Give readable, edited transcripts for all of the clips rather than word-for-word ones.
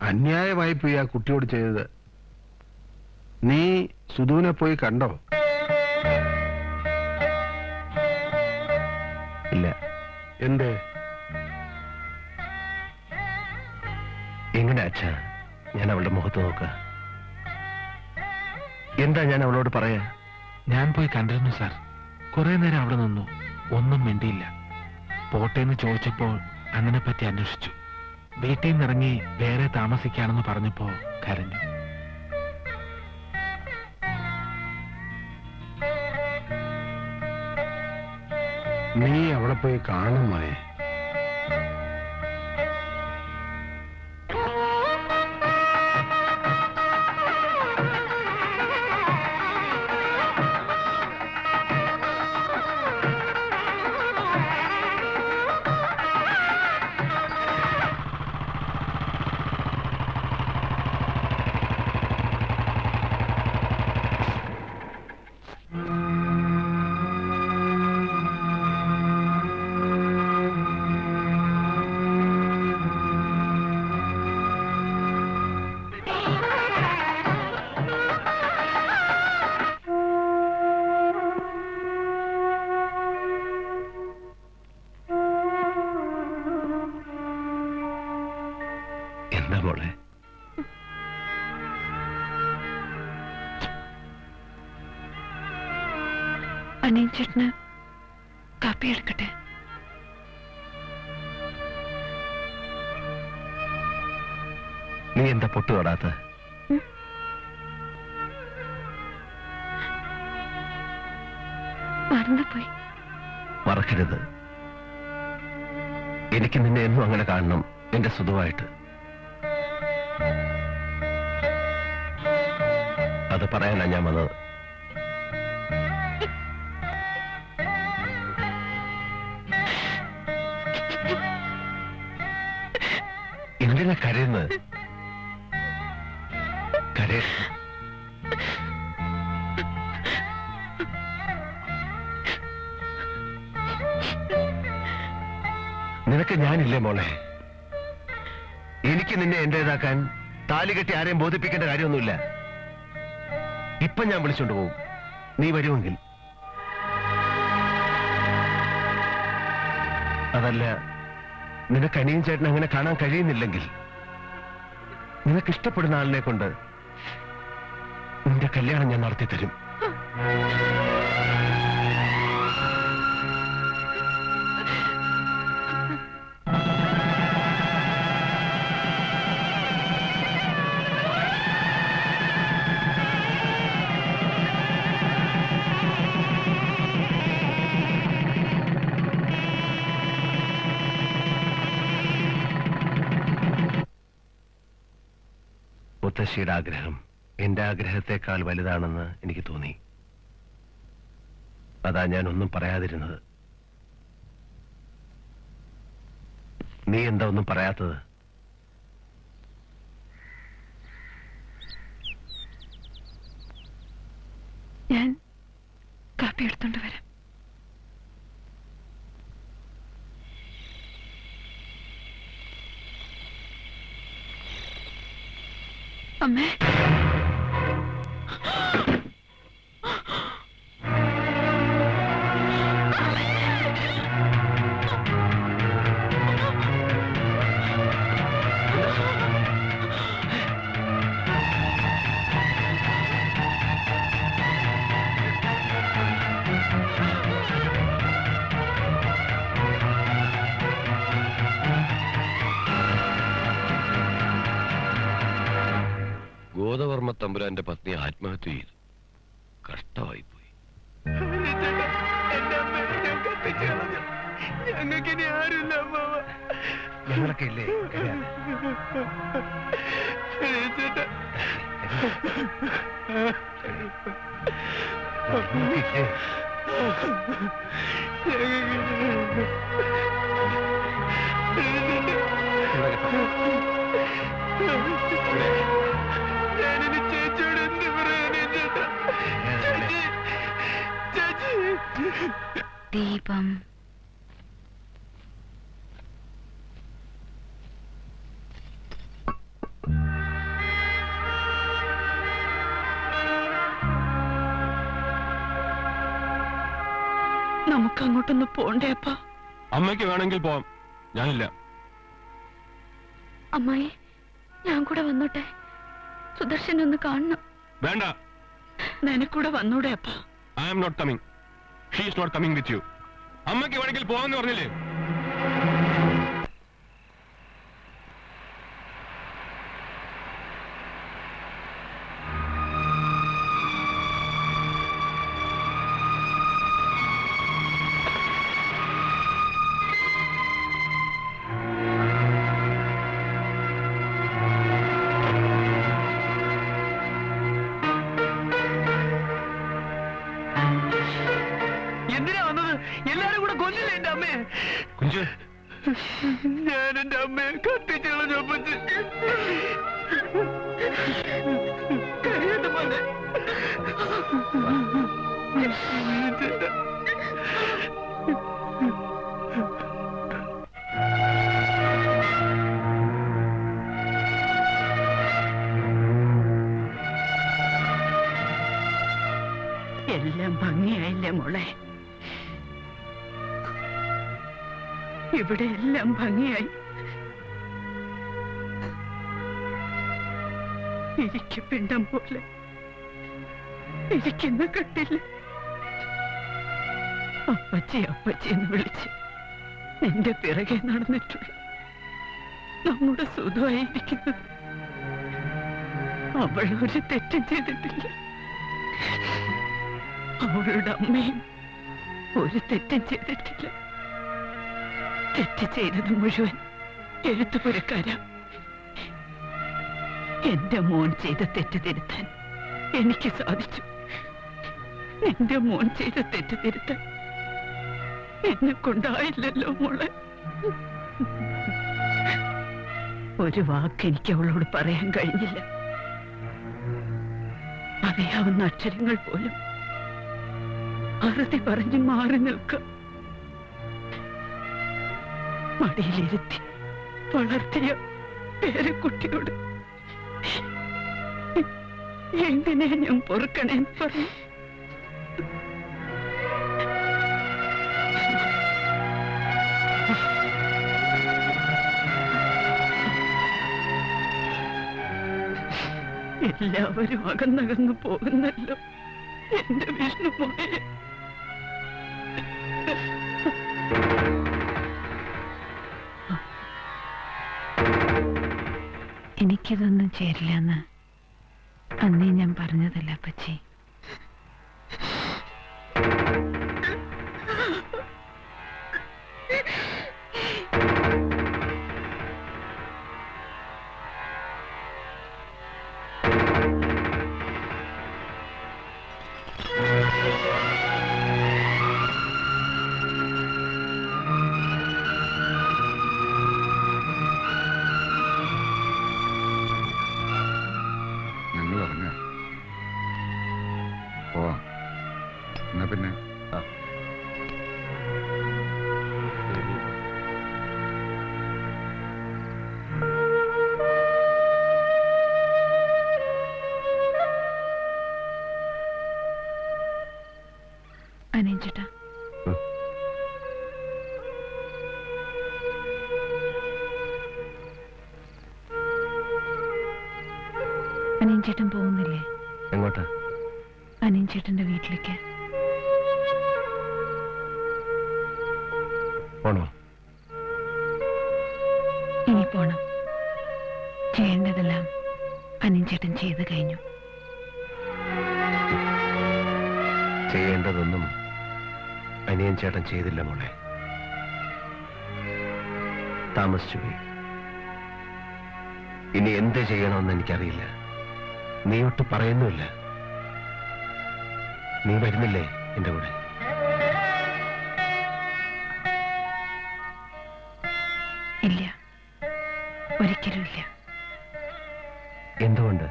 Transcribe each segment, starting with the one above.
അന്യായമായി പോയി ആ കുട്ടിയോട് ചെയ്തത്. നീ സുധുവിനെ പോയി കണ്ടോ? ഇല്ല. എന്തേ? എങ്ങനെ അച്ഛാ ഞാൻ അവളുടെ മുഖത്ത് നോക്കുക? എന്താ ഞാൻ അവളോട് പറയാ? ഞാൻ പോയി കണ്ടിരുന്നു സാർ. കുറെ നേരം അവിടെ നിന്നു, ഒന്നും മിണ്ടിയില്ല. പോട്ടേന്ന് ചോദിച്ചപ്പോൾ അണ്ണനെ പറ്റി അന്വേഷിച്ചു. വീട്ടിൽ നിന്നിറങ്ങി വേറെ താമസിക്കാണെന്ന് പറഞ്ഞപ്പോ കരഞ്ഞു. നീ അവിടെ പോയി കാണും മോനെ. എന്താ മോളെ? അനിയൻ ചേട്ടന് കാപ്പി എടുക്കട്ടെ? നീ എന്താ പൊട്ടു തൊടാത്ത? മറന്നുപോയി. മറക്കരുത്. എനിക്ക് നിന്നെ എന്നും അങ്ങനെ കാണണം, എന്റെ സുധുവായിട്ട്. അത് പറയാനാ ഞാൻ വന്നത്. എന്തിനാ കരയുന്നത്? നിനക്ക് ഞാനില്ലേ മോളെ? എനിക്ക് നിന്നെ എന്റേതാക്കാൻ താലി കെട്ടി ആരെയും ബോധിപ്പിക്കേണ്ട കാര്യമൊന്നുമില്ല. ഇപ്പൊ ഞാൻ വിളിച്ചോണ്ട് പോകും, നീ വരുമെങ്കിൽ. അതല്ല, നിനക്ക് അനിയൻ ചേട്ടൻ അങ്ങനെ കാണാൻ കഴിയുന്നില്ലെങ്കിൽ നിനക്ക് ഇഷ്ടപ്പെടുന്ന ആളിനെ കൊണ്ട് നിന്റെ കല്യാണം ഞാൻ നടത്തി തരും. മുത്തശ്ശിയുടെ ആഗ്രഹം എന്റെ ആഗ്രഹത്തെക്കാൾ വലുതാണെന്ന് എനിക്ക് തോന്നി. അതാ ഞാൻ ഒന്നും പറയാതിരുന്നത്. നീ എന്താ ഒന്നും പറയാത്തത്? ഞാൻ കാപ്പി എടുത്തോണ്ട് വരാം. അമ്മേ, ഗോദവർമ്മ തമ്പുരാന്റെ പത്നി ആത്മഹത്യ ചെയ്തു. കഷ്ടമായിപ്പോയി. ഞങ്ങൾക്കിനി ആരുമില്ല അമ്മാവ. ഞങ്ങളൊക്കെ ഇല്ലേ? ഞാനിനി ചേച്ചിയോട് എന്ത് പറയാനേ ചേട്ടാ? ചേച്ചി ദീപം. നമുക്ക് അങ്ങോട്ടൊന്ന് പോണ്ടേ അപ്പാ? അമ്മയ്ക്ക് വേണമെങ്കിൽ പോവാം, ഞാനില്ല. അമ്മായി, ഞാൻ കൂടെ വന്നോട്ടെ? സുദർശൻ ഒന്ന് കാണണം. വേണ്ട. നിനക്കൂടെ വന്നൂടെ അപ്പാ? I am not coming. She is not coming with you. അമ്മയ്ക്ക് വേണമെങ്കിൽ പോവാന്ന് പറഞ്ഞില്ലേ? എന്തിനാ വന്നത്? എല്ലാരും കൂടെ കൊല്ലില്ലേ എന്റെ അമ്മയെ? കുഞ്ച്, ഞാൻ എന്റെ അമ്മയെ കത്തിച്ചളഞ്ഞു. അപ്പച്ചി കരയണ്ട മോനെ. എല്ലാം ഭംഗിയായില്ലേ മോളെ? ഇവിടെ എല്ലാം ഭംഗിയായി. ഇരിക്കപ്പിണ്ടം പോലെ ഇരിക്കുന്ന കട്ടില്ല. അപ്പച്ചി അപ്പച്ചി എന്ന് വിളിച്ച് നിന്റെ പിറകെ നടന്നിട്ടുള്ള നമ്മുടെ സുഖമായിരിക്കുന്നത്. അവൾ ഒരു തെറ്റും ചെയ്തിട്ടില്ല. അവളുടെ അമ്മയും ഒരു തെറ്റും ചെയ്തിട്ടില്ല. തെറ്റ് ചെയ്തത് മുഴുവൻ എഴുത്തുപുരക്കാരാ. എന്റെ മോൻ ചെയ്ത തെറ്റ് തിരുത്താൻ എനിക്ക് സാധിച്ചു. എന്റെ മോൻ ചെയ്ത തെറ്റ് തിരുത്താൻ എന്നെ കൊണ്ടായില്ലല്ലോ മോളെ. ഒരു വാക്ക് എനിക്ക് അവളോട് പറയാൻ കഴിഞ്ഞില്ല. അറിയാവുന്ന അക്ഷരങ്ങൾ പോലും അറുതി പറഞ്ഞ് മാറി നിൽക്ക. മടിയിലിരുത്തി വളർത്തിയ പേരക്കുട്ടിയോട് എങ്ങനെയാ ഞാൻ പൊറുക്കണേന്ന് പറഞ്ഞു. എല്ലാവരും അകന്നകന്നു പോകുന്നല്ലോ എന്റെ വിഷ്ണുമോനെ. എനിക്കിതൊന്നും ചേരില്ലെന്ന് അന്നേ ഞാൻ പറഞ്ഞതല്ല അപ്പച്ചി. പിന്നെ അനിയൻചേട്ടാ, അനിയൻചേട്ടൻ പോകുന്നില്ലേ? എങ്ങോട്ട്? അനിയൻചേട്ടന്റെ വീട്ടിലേക്ക്. പോണോ? ഇനി പോണം. ചെയ്യേണ്ടതെല്ലാം അനിയൻചേട്ടൻ ചെയ്തു കഴിഞ്ഞു. ചെയ്യേണ്ടതൊന്നും അനിയൻ ചേട്ടൻ ചെയ്തില്ല മോളെ. താമസിച്ചു പോയി. ഇനി എന്ത് ചെയ്യണമെന്ന് എനിക്കറിയില്ല. നീ ഒട്ട് പറയുന്നുമില്ല. നീ വരുന്നില്ലേ എന്റെ കൂടെ? ഇല്ല, ഒരിക്കലും ഇല്ല. എന്തുകൊണ്ട്?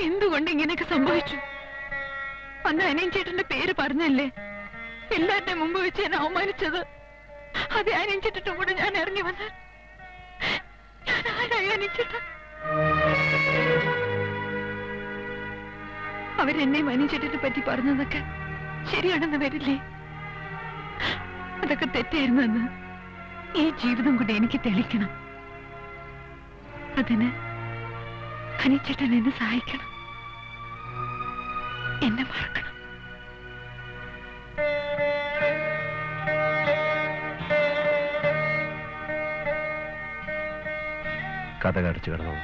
എന്തുകൊണ്ട് ഇങ്ങനെയൊക്കെ സംഭവിച്ചു? അന്ന് അനിയൻചേട്ടന്റെ പേര് പറഞ്ഞല്ലേ എല്ലാരുടെ മുമ്പ് വെച്ച് ഞാൻ അവമാനിച്ചത്. അത് അനിയൻചേട്ടന്റെ കൂടെ ഞാൻ ഇറങ്ങി വന്നാൽ ഞാൻ ആരായി അനിയൻചേട്ടൻ? അവരെന്നെ അനിയൻചേട്ടനെ പറ്റി പറഞ്ഞതൊക്കെ ശരിയാണെന്ന് വരില്ലേ? ചെയ്തതൊക്കെ തെറ്റായിരുന്നെന്ന് ഈ ജീവിതം കൊണ്ട് എനിക്ക് തെളിക്കണം. അതിന് അനിച്ചേട്ടൻ എന്നെ സഹായിക്കണം, എന്നെ മറക്കണം. കഥ കടച്ചു കിടന്നു.